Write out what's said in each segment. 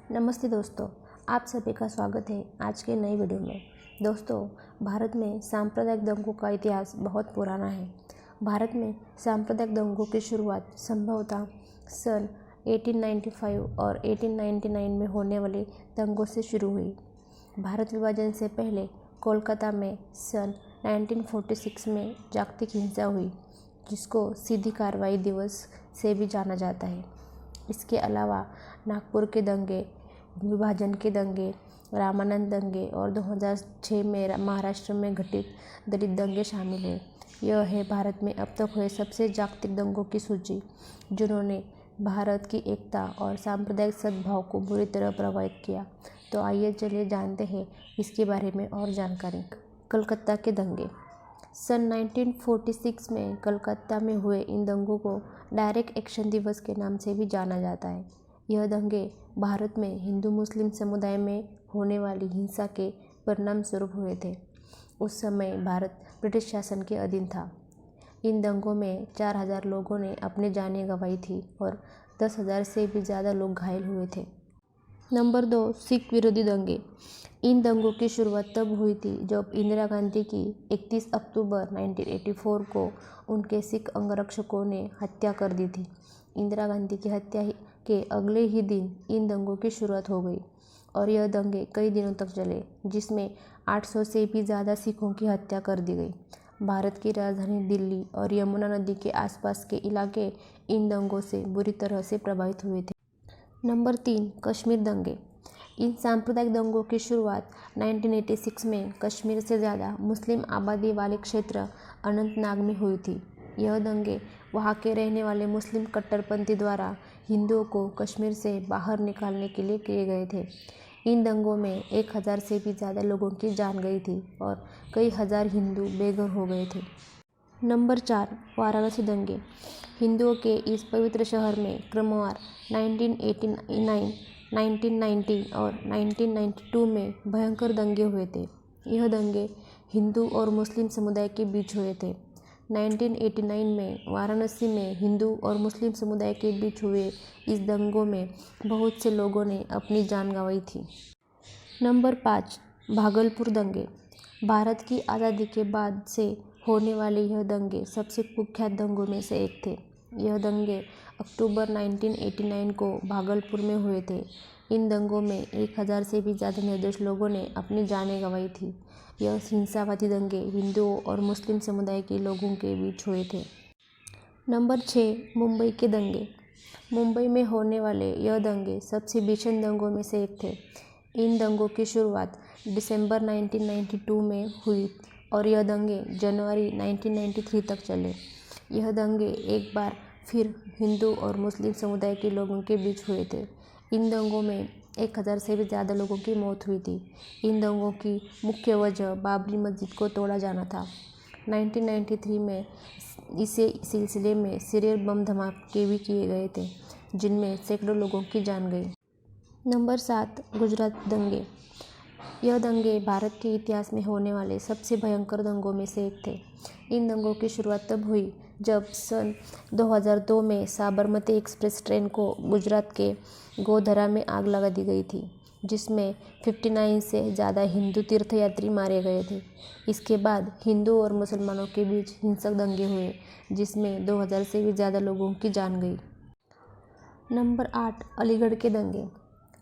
नमस्ते दोस्तों, आप सभी का स्वागत है आज के नई वीडियो में। दोस्तों, भारत में सांप्रदायिक दंगों का इतिहास बहुत पुराना है। भारत में सांप्रदायिक दंगों की शुरुआत संभवतः सन 1895 और 1899 में होने वाले दंगों से शुरू हुई। भारत विभाजन से पहले कोलकाता में सन 1946 में जागतिक हिंसा हुई, जिसको सीधी कार्रवाई दिवस से भी जाना जाता है। इसके अलावा नागपुर के दंगे, विभाजन के दंगे, रामानंद दंगे और 2006 में महाराष्ट्र में घटित दलित दंगे शामिल हैं। यह है भारत में अब तक हुए सबसे जागतिक दंगों की सूची, जिन्होंने भारत की एकता और सांप्रदायिक सद्भाव को बुरी तरह प्रभावित किया। तो आइए चलिए जानते हैं इसके बारे में और जानकारी। कलकत्ता के दंगे। सन 1946 में कलकत्ता में हुए इन दंगों को डायरेक्ट एक्शन दिवस के नाम से भी जाना जाता है। यह दंगे भारत में हिंदू मुस्लिम समुदाय में होने वाली हिंसा के परिणाम स्वरूप हुए थे। उस समय भारत ब्रिटिश शासन के अधीन था। इन दंगों में 4000 लोगों ने अपनी जानें गंवाई थी और 10,000 से भी ज़्यादा लोग घायल हुए थे। नंबर 2, सिख विरोधी दंगे। इन दंगों की शुरुआत तब हुई थी जब इंदिरा गांधी की 31 अक्टूबर 1984 को उनके सिख अंगरक्षकों ने हत्या कर दी थी। इंदिरा गांधी की हत्या के अगले ही दिन इन दंगों की शुरुआत हो गई और यह दंगे कई दिनों तक चले, जिसमें 800 से भी ज़्यादा सिखों की हत्या कर दी गई। भारत की राजधानी दिल्ली और यमुना नदी के आसपास के इलाके इन दंगों से बुरी तरह से प्रभावित हुए थे। नंबर 3, कश्मीर दंगे। इन सांप्रदायिक दंगों की शुरुआत 1986 में कश्मीर से ज़्यादा मुस्लिम आबादी वाले क्षेत्र अनंतनाग में हुई थी। यह दंगे वहाँ के रहने वाले मुस्लिम कट्टरपंथी द्वारा हिंदुओं को कश्मीर से बाहर निकालने के लिए किए गए थे। इन दंगों में 1000 से भी ज़्यादा लोगों की जान गई थी और कई हजार हिंदू बेघर हो गए थे। नंबर 4, वाराणसी दंगे। हिंदुओं के इस पवित्र शहर में क्रमवार 1989, 1990 और 1992 में भयंकर दंगे हुए थे। यह दंगे हिंदू और मुस्लिम समुदाय के बीच हुए थे। 1989 में वाराणसी में हिंदू और मुस्लिम समुदाय के बीच हुए इस दंगों में बहुत से लोगों ने अपनी जान गंवाई थी। नंबर 5, भागलपुर दंगे। भारत की आज़ादी के बाद से होने वाले यह दंगे सबसे कुख्यात दंगों में से एक थे। यह दंगे अक्टूबर 1989 को भागलपुर में हुए थे। इन दंगों में 1000 से भी ज़्यादा निर्दोष लोगों ने अपनी जानें गंवाई थी। यह हिंसावादी दंगे हिंदुओं और मुस्लिम समुदाय के लोगों के बीच हुए थे। नंबर 6, मुंबई के दंगे। मुंबई में होने वाले यह दंगे सबसे भीषण दंगों में से एक थे। इन दंगों की शुरुआत दिसंबर 1992 में हुई और यह दंगे जनवरी 1993 तक चले। यह दंगे एक बार फिर हिंदू और मुस्लिम समुदाय के लोगों के बीच हुए थे। इन दंगों में 1000 से भी ज़्यादा लोगों की मौत हुई थी। इन दंगों की मुख्य वजह बाबरी मस्जिद को तोड़ा जाना था। 1993 में इसे सिलसिले में सीरियल बम धमाके भी किए गए थे, जिनमें सैकड़ों लोगों की जान गई। नंबर 7, गुजरात दंगे। यह दंगे भारत के इतिहास में होने वाले सबसे भयंकर दंगों में से एक थे। इन दंगों की शुरुआत तब हुई जब सन 2002 में साबरमती एक्सप्रेस ट्रेन को गुजरात के गोधरा में आग लगा दी गई थी, जिसमें 59 से ज़्यादा हिंदू तीर्थयात्री मारे गए थे। इसके बाद हिंदू और मुसलमानों के बीच हिंसक दंगे हुए, जिसमें 2000 से भी ज़्यादा लोगों की जान गई। नंबर 8, अलीगढ़ के दंगे।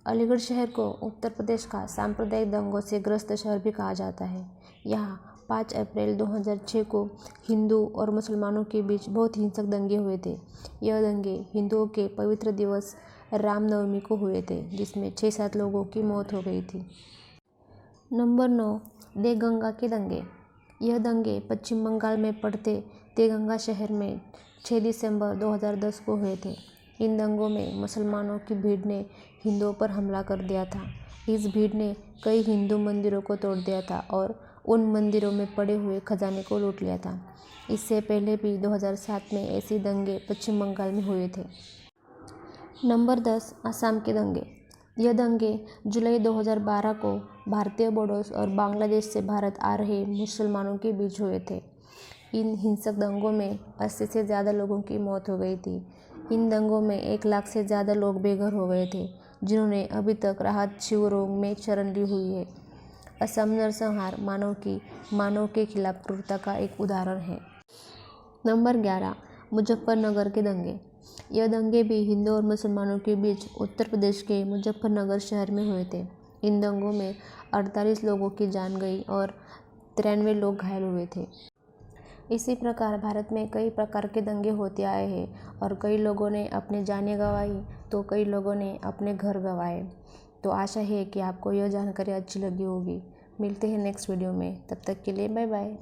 अलीगढ़ शहर को उत्तर प्रदेश का सांप्रदायिक दंगों से ग्रस्त शहर भी कहा जाता है। यहाँ 5 अप्रैल 2006 को हिंदू और मुसलमानों के बीच बहुत हिंसक दंगे हुए थे। यह दंगे हिंदुओं के पवित्र दिवस रामनवमी को हुए थे, जिसमें 6-7 लोगों की मौत हो गई थी। नंबर 9, देगंगा के दंगे। यह दंगे पश्चिम बंगाल में पड़ते देगंगा शहर में 6 दिसंबर 2010 को हुए थे। इन दंगों में मुसलमानों की भीड़ ने हिंदुओं पर हमला कर दिया था। इस भीड़ ने कई हिंदू मंदिरों को तोड़ दिया था और उन मंदिरों में पड़े हुए खजाने को लूट लिया था। इससे पहले भी 2007 में ऐसे दंगे पश्चिम बंगाल में हुए थे। नंबर 10, असम के दंगे। यह दंगे जुलाई 2012 को भारतीय बोडोस और बांग्लादेश से भारत आ रहे मुसलमानों के बीच हुए थे। इन हिंसक दंगों में 80 से ज़्यादा लोगों की मौत हो गई थी। इन दंगों में 1 लाख से ज़्यादा लोग बेघर हो गए थे। जिन्होंने अभी तक राहत शिविरों में शरण ली हुई है। असम नरसंहार मानव के खिलाफ क्रूरता का एक उदाहरण है। नंबर 11, मुजफ्फरनगर के दंगे। यह दंगे भी हिंदू और मुसलमानों के बीच उत्तर प्रदेश के मुजफ्फरनगर शहर में हुए थे। इन दंगों में 48 लोगों की जान गई और 93 लोग घायल हुए थे। इसी प्रकार भारत में कई प्रकार के दंगे होते आए हैं और कई लोगों ने अपनी जानें गंवाई तो कई लोगों ने अपने घर गंवाए। तो आशा है कि आपको यह जानकारी अच्छी लगी होगी। मिलते हैं नेक्स्ट वीडियो में, तब तक के लिए बाय बाय।